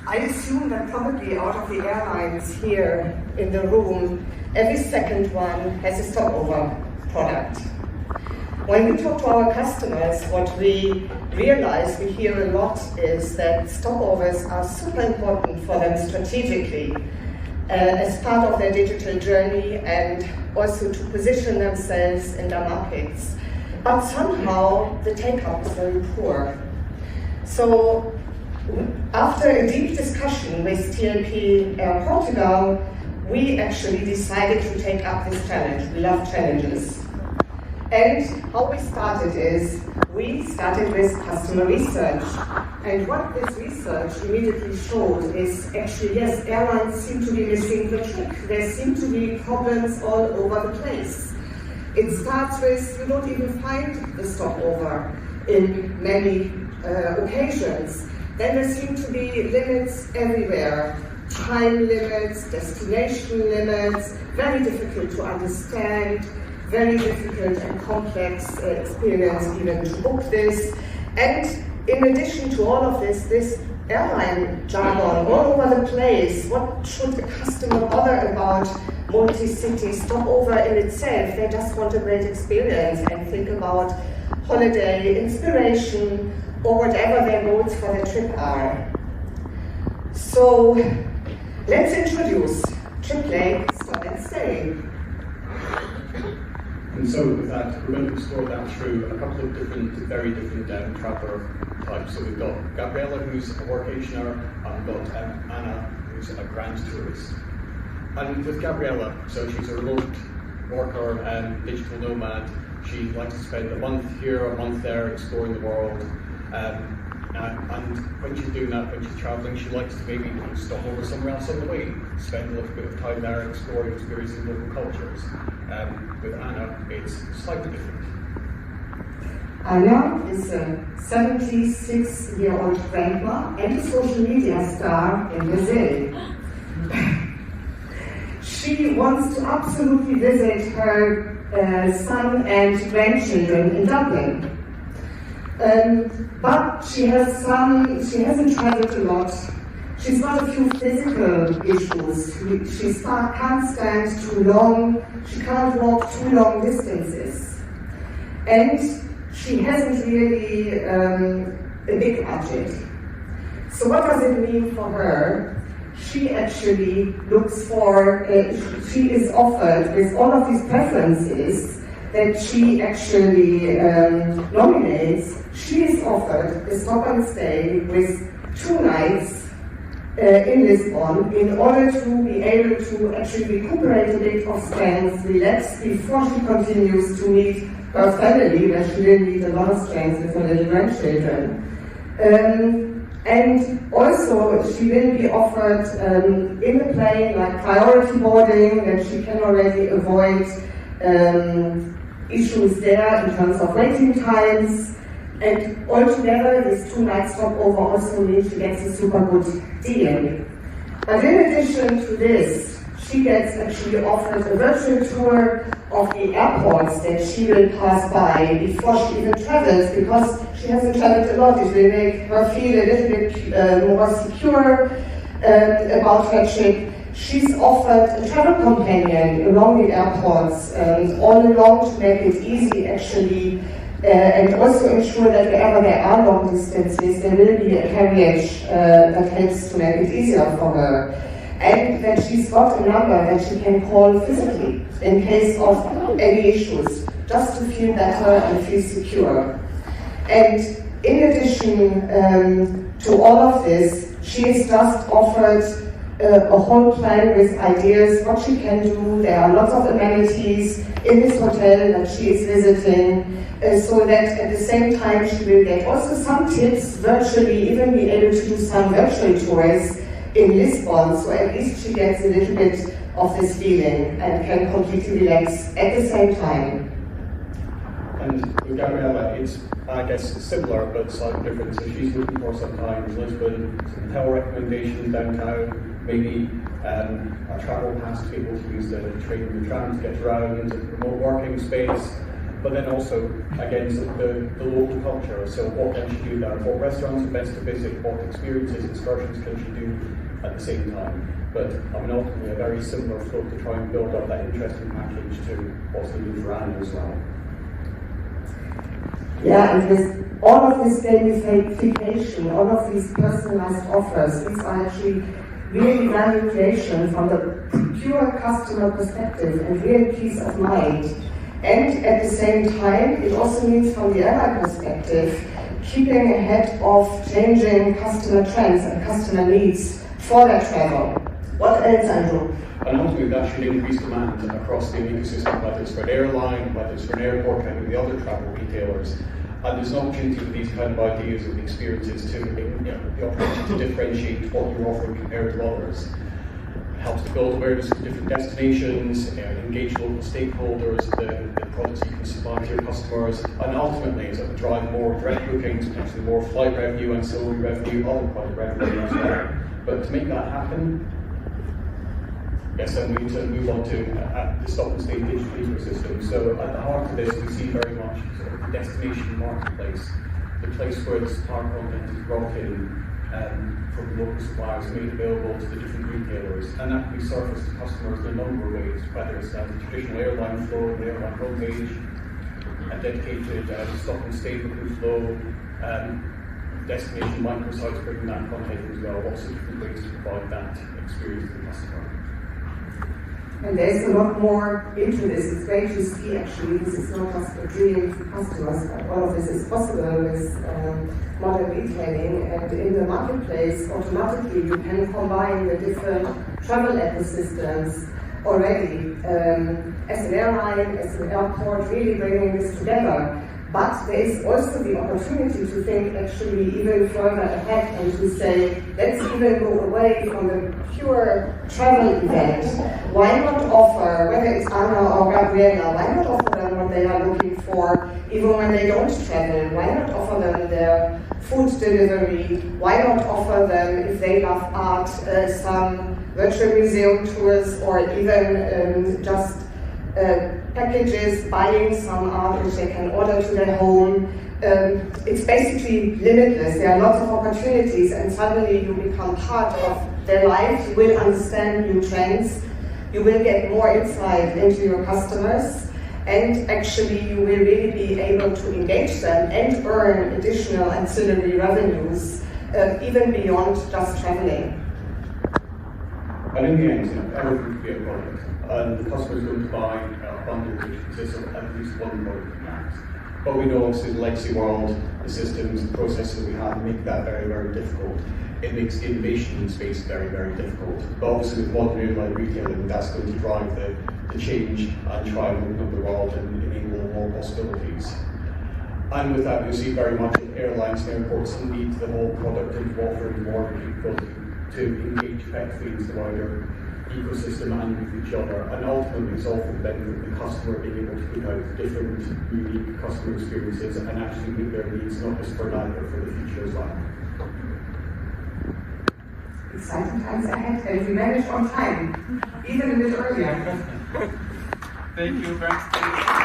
I assume that probably out of the airlines here in the room, every second one has a stopover product. When we talk to our customers, what we realize, we hear a lot, is that stopovers are super important for them strategically as part of their digital journey and also to position themselves in their markets. But somehow the take-up is very poor. So after a deep discussion with TLP Air Portugal, we actually decided to take up this challenge. We love challenges. And how we started is, we started with customer research. And what this research immediately showed is actually, yes, airlines seem to be missing the trick. There seem to be problems all over the place. It starts with, you don't even find the stopover in many occasions. Then there seem to be limits everywhere. Time limits, destination limits, very difficult to understand, very difficult and complex experience even to book this. And in addition to all of this airline jargon all over the place, what should the customer bother about multi-city stopover in itself? They just want a great experience and think about holiday inspiration or whatever their goals for their trip are. So let's introduce Triplake Stop Stay. And so with that, we're going to explore that through a couple of very different traveller types. So we've got Gabriella, who's a workationer, and we've got Anna, who's a grand tourist. And with Gabriella, so she's a remote worker and digital nomad. She likes to spend a month here, a month there, exploring the world. And when she's doing that, when she's travelling, she likes to maybe stop over somewhere else on the way, spend a little bit of time there exploring, experiencing local cultures. With Anna, it's slightly different. Anna is a 76-year-old grandma and a social media star in Brazil. She wants to absolutely visit her son and grandchildren in Dublin. But she hasn't traveled a lot. She's got a few physical issues. She can't stand too long, she can't walk too long distances. And she hasn't really a big budget. So what does it mean for her? She actually looks for, she is offered with all of these preferences that she actually nominates. She is offered a stop and stay with 2 nighs in Lisbon in order to be able to actually recuperate a bit of strength, relax before she continues to meet her family, where she will need a lot of strength with her little grandchildren. And also she will be offered in the plane like priority boarding, that she can already avoid issues there in terms of waiting times. And altogether, this 2 night stopover also means she gets a super good deal. But in addition to this, she gets actually offered a virtual tour of the airports that she will pass by before she even travels, because she hasn't traveled a lot. It will make her feel a little bit more secure about her trip. She's offered a travel companion along the airports all along to make it easy actually, and also ensure that wherever there are long distances, there will be a carriage that helps to make it easier for her. And that she's got a number that she can call physically in case of any issues, just to feel better and feel secure. And in addition to all of this, she is just offered a whole plan with ideas what she can do. There are lots of amenities in this hotel that she is visiting, so that at the same time she will get also some tips virtually, even be able to do some virtual tours in Lisbon, so at least she gets a little bit of this feeling and can completely relax at the same time. And with Gabriella, it's, I guess, similar but slightly different. So she's looking for sometimes Lisbon, some hotel recommendations downtown, maybe a travel pass to be able to use the train and the tram to get around, a remote working space, But then also, again, the local culture. So what can she do there? What restaurants are best to visit? What experiences, excursions can she do at the same time? But I mean, ultimately, a very similar flow to try and build up that interesting package to what's needed for Anna as well. Yeah, and with all of this gamification, all of these personalized offers, these are actually really value creation from the pure customer perspective and real peace of mind. And at the same time, it also means from the airline perspective, keeping ahead of changing customer trends and customer needs for their travel. What else, Andrew? And ultimately, that should increase demand across the ecosystem, whether it's for an airline, whether it's for an airport, kind of the other travel retailers. And there's an opportunity for these kind of ideas and experiences to, the opportunity to differentiate what you're offering compared to others. It helps to build awareness of different destinations, engage local stakeholders, the products you can supply to your customers, and ultimately it's to drive more direct bookings, potentially more flight revenue, ancillary revenue, other product revenue as well. But to make that happen, yes, and we need to move on to the Stop and Stay digital ecosystem. So at the heart of this, we see very much sort of the destination marketplace, the place where the supplier content is brought in from the local suppliers and made available to the different retailers. And that can be surfaced to customers in a number of ways, whether it's the traditional airline flow, the airline homepage, a dedicated Stop and Stay booking flow, destination microsites bringing that content as well. Lots of different ways to provide that experience to the customer. And there's a lot more into this. It's great to see actually this is not just a dream for customers, but all of this is possible with modern retailing. And in the marketplace, automatically you can combine the different travel ecosystems already. As an airline, as an airport, really bringing this together. But there is also the opportunity to think actually even further ahead and to say, let's even go away from the pure travel event. Why not offer, whether it's Anna or Gabriela, why not offer them what they are looking for, even when they don't travel? Why not offer them their food delivery? Why not offer them, if they love art, some virtual museum tours, or even just packages, buying some art which they can order to their home. It's basically limitless. There are lots of opportunities, and suddenly you become part of their life. You will understand new trends. You will get more insight into your customers, and actually you will really be able to engage them and earn additional ancillary revenues, even beyond just traveling. And in the end, everything could be a product. And the customer is going to buy a bundle which consists of at least one product max. But we know obviously the legacy world, the systems, the processes we have make that very, very difficult. It makes the innovation space very, very difficult. But obviously with modern airline retailing, that's going to drive the change and try and open up the world and enable more possibilities. And with that, we see very much airlines and airports need the whole product into offering more capability to engage effectively into the wider ecosystem and with each other, and ultimately it's all for the benefit of the customer being able to put out different unique customer experiences and actually meet their needs, not just for now but for the future as well. Exciting times ahead, and we managed on time, even a bit earlier. Thank you, Frank.